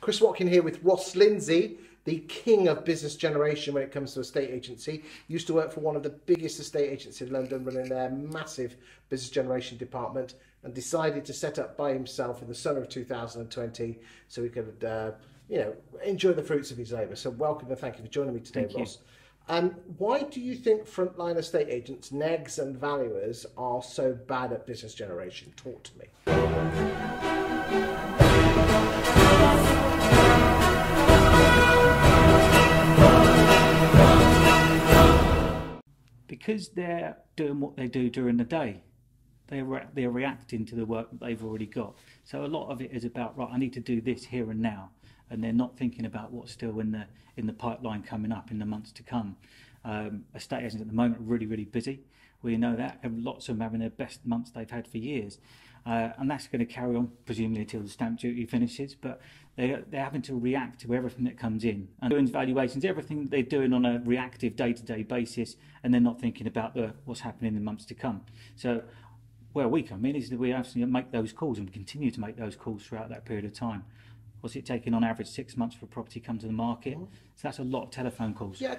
Chris Watkin here with Ross Lindsay, the king of business generation when it comes to estate agency. Used to work for one of the biggest estate agents in London, running their massive business generation department, and decided to set up by himself in the summer of 2020 so he could, enjoy the fruits of his labour. So welcome and thank you for joining me today, Ross. Why do you think frontline estate agents, Negs and Valuers, are so bad at business generation? Talk to me. Because they're doing what they do during the day. They're reacting to the work that they've already got. So a lot of it is about, right, I need to do this here and now. And they're not thinking about what's still in the pipeline coming up in the months to come. Estate agents at the moment are really busy. We know that, and lots of them having their best months they've had for years, and that's going to carry on presumably until the stamp duty finishes. But they're having to react to everything that comes in and doing valuations, everything that they're doing on a reactive day-to-day basis, and they're not thinking about what's happening in the months to come. So where we come in is that we have to make those calls and continue to make those calls throughout that period of time. What's it taking on average 6 months for a property to come to the market? So that's a lot of telephone calls. Yeah,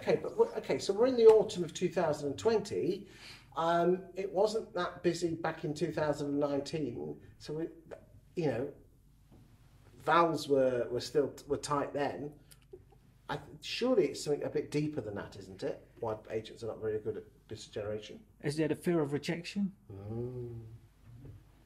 okay, so we're in the autumn of 2020. It wasn't that busy back in 2019. So valves were still tight then. Surely it's something a bit deeper than that, isn't it? Why agents are not very good at business generation? Is there the fear of rejection?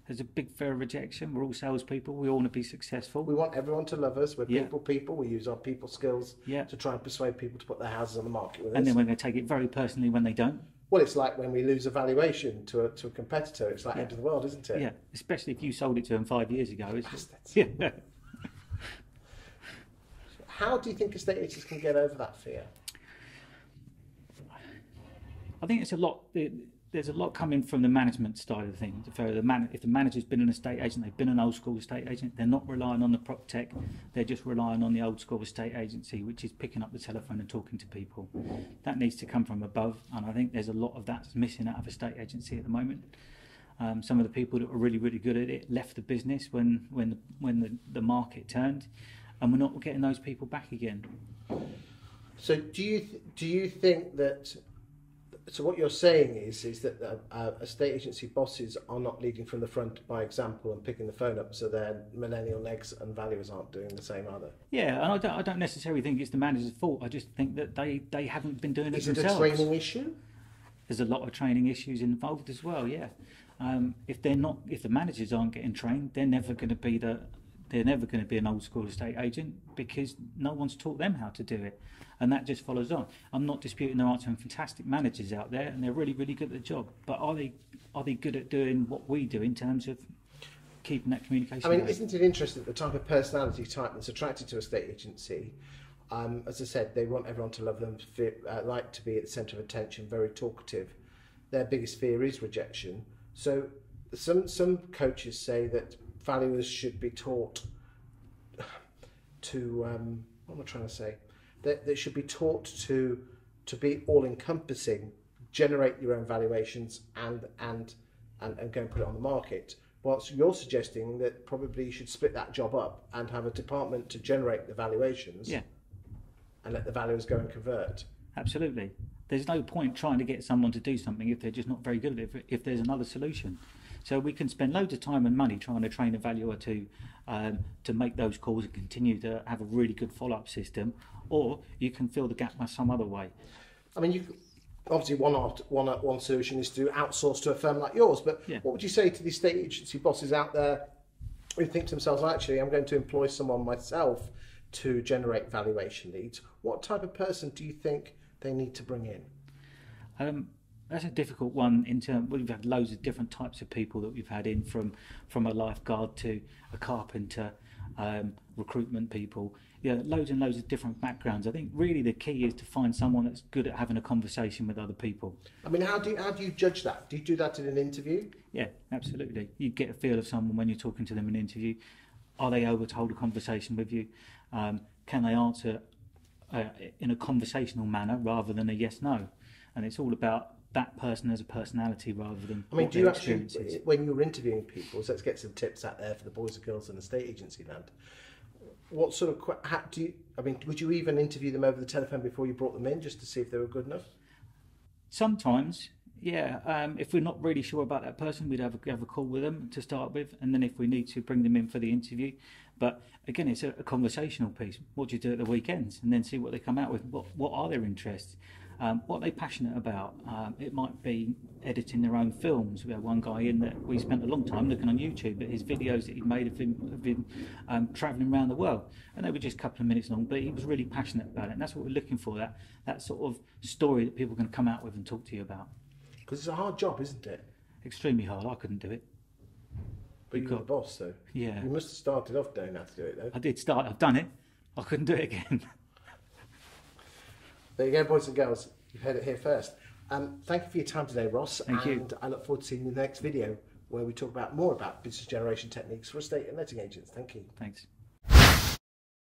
There's a big fear of rejection. We're all salespeople. We all want to be successful. We want everyone to love us. We're people. We use our people skills to try and persuade people to put their houses on the market with us. And then we're going to take it very personally when they don't. Well, it's like when we lose a valuation to a competitor. It's like end of the world, isn't it? Yeah, especially if you sold it to them 5 years ago. How do you think estate agents can get over that fear? I think it's a lot. There's a lot coming from the management side of things. If the manager's been an estate agent, they've been an old school estate agent, they're not relying on the prop tech, they're just relying on the old school estate agency, which is picking up the telephone and talking to people. That needs to come from above, and I think there's a lot of that's missing out of estate agency at the moment. Some of the people that were really good at it left the business when the market turned, and we're not getting those people back again. So do you think that? So what you're saying is that estate agency bosses are not leading from the front by example and picking the phone up, so their millennial Negs and Valuers aren't doing the same either? Yeah, and I don't necessarily think it's the manager's fault. I just think that they haven't been doing it themselves. Is it a training issue? There's a lot of training issues involved as well. Yeah, if the managers aren't getting trained, they're never going to be an old school estate agent, because no one's taught them how to do it, and that just follows on. I'm not disputing there aren't some fantastic managers out there, and they're really good at the job, but are they good at doing what we do in terms of keeping that communication going? Isn't it interesting the type of personality type that's attracted to estate agency? As I said, they want everyone to love them, like to be at the centre of attention, very talkative. Their biggest fear is rejection. So some coaches say that valuers should be taught to what am I trying to say? They should be taught to be all-encompassing, generate your own valuations, and go and put it on the market. Whilst you're suggesting that probably you should split that job up and have a department to generate the valuations, and let the valuers go and convert. Absolutely. There's no point trying to get someone to do something if they're just not very good at it, if there's another solution. So we can spend loads of time and money trying to train a valuer to make those calls and continue to have a really good follow-up system, or you can fill the gap some other way. Obviously one solution is to outsource to a firm like yours, but what would you say to the estate agency bosses out there who think to themselves, actually, I'm going to employ someone myself to generate valuation leads? What type of person do you think they need to bring in? That's a difficult one. We've had loads of different types of people that we've had in, from a lifeguard to a carpenter, recruitment people. Loads and loads of different backgrounds. I think really the key is to find someone that's good at having a conversation with other people. How do you judge that? Do you do that in an interview? Yeah, absolutely. You get a feel of someone when you're talking to them in an interview. Are they able to hold a conversation with you? Can they answer in a conversational manner rather than a yes/no? And it's all about that person as a personality rather than do you actually, when you're interviewing people, so let's get some tips out there for the boys and girls in estate agency land, what sort of would you even interview them over the telephone before you brought them in, just to see if they were good enough? Sometimes, yeah. If we're not really sure about that person, we'd have a call with them to start with, and then if we need to, bring them in for the interview. But again, it's a conversational piece. What do you do at the weekends? And then see what they come out with. What are their interests? What are they passionate about? It might be editing their own films. We had one guy in that we spent a long time looking on YouTube at his videos that he'd made of him travelling around the world. And they were just a couple of minutes long, but he was really passionate about it. And that's what we're looking for, that sort of story that people can come out with and talk to you about. Because it's a hard job, isn't it? Extremely hard. I couldn't do it. But you're the boss, though. Yeah. You must have started off knowing how to do it, though. I did start. I've done it. I couldn't do it again. There you go, boys and girls. You've heard it here first. Thank you for your time today, Ross. Thank you. And I look forward to seeing you in the next video where we talk more about business generation techniques for estate and letting agents. Thank you. Thanks.